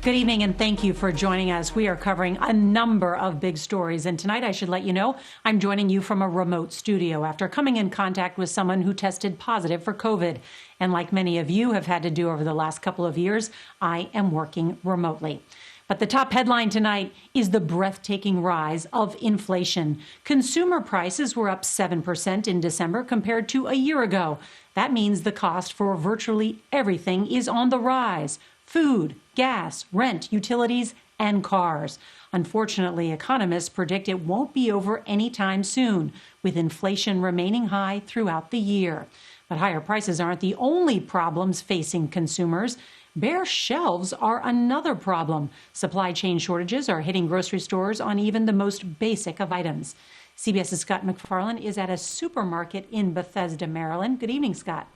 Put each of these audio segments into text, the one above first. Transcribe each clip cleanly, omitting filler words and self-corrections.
Good evening, and thank you for joining us. We are covering a number of big stories, and tonight I should let you know I'm joining you from a remote studio after coming in contact with someone who tested positive for COVID. And like many of you have had to do over the last couple of years, I am working remotely. But the top headline tonight is the breathtaking rise of inflation. Consumer prices were up 7% in December compared to a year ago. That means the cost for virtually everything is on the rise. Food, gas, rent, utilities, and cars. Unfortunately, economists predict it won't be over anytime soon, with inflation remaining high throughout the year. But higher prices aren't the only problems facing consumers. Bare shelves are another problem. Supply chain shortages are hitting grocery stores on even the most basic of items. CBS's Scott MacFarlane is at a supermarket in Bethesda, Maryland. Good evening, Scott.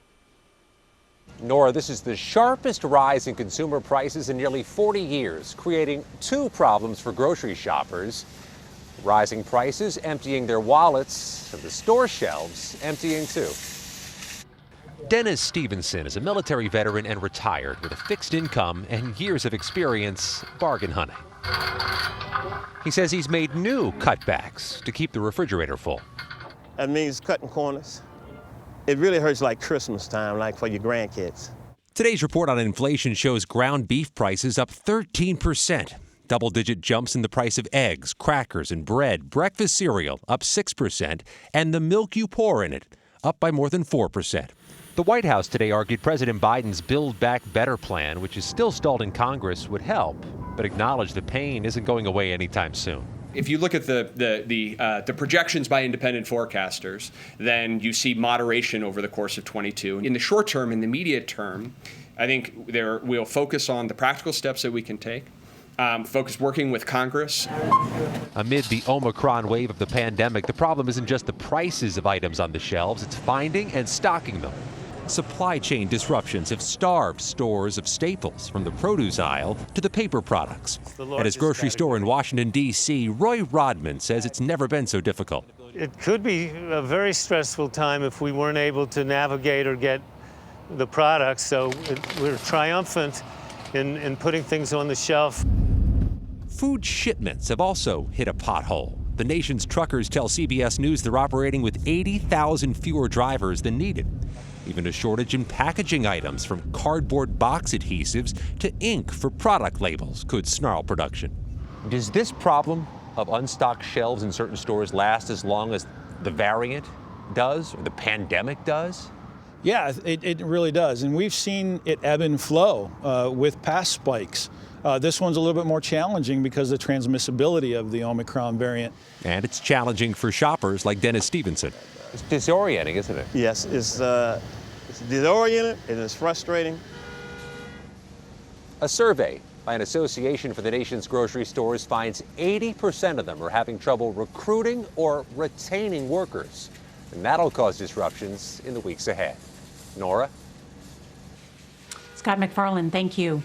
Norah, this is the sharpest rise in consumer prices in nearly 40 years, creating two problems for grocery shoppers. Rising prices emptying their wallets, and the store shelves emptying too. Dennis Stevenson is a military veteran and retired with a fixed income and years of experience bargain hunting. He says he's made new cutbacks to keep the refrigerator full. That means cutting corners. It really hurts like Christmas time, like for your grandkids. Today's report on inflation shows ground beef prices up 13%. Double-digit jumps in the price of eggs, crackers, and bread. Breakfast cereal up 6%, and the milk you pour in it up by more than 4%. The White House today argued President Biden's Build Back Better plan, which is still stalled in Congress, would help, but acknowledged the pain isn't going away anytime soon. If you look at the projections by independent forecasters, then you see moderation over the course of 22. In the short term, in the immediate term, I think we'll focus on the practical steps that we can take, focus working with Congress. Amid the Omicron wave of the pandemic, the problem isn't just the prices of items on the shelves, it's finding and stocking them. Supply chain disruptions have starved stores of staples, from the produce aisle to the paper products. At his grocery store in Washington, D.C., Roy Rodman says it's never been so difficult. It could be a very stressful time if we weren't able to navigate or get the products, so we're triumphant in putting things on the shelf. Food shipments have also hit a pothole. The nation's truckers tell CBS News they're operating with 80,000 fewer drivers than needed. Even a shortage in packaging items, from cardboard box adhesives to ink for product labels, could snarl production. Does this problem of unstocked shelves in certain stores last as long as the variant does, or the pandemic does? Yeah, it really does. And we've seen it ebb and flow with past spikes. This one's a little bit more challenging because of the transmissibility of the Omicron variant. And it's challenging for shoppers like Dennis Stevenson. It's disorienting, isn't it? Yes, it's disorienting and it's frustrating. A survey by an association for the nation's grocery stores finds 80% of them are having trouble recruiting or retaining workers. And that'll cause disruptions in the weeks ahead. Norah? Scott MacFarlane, thank you.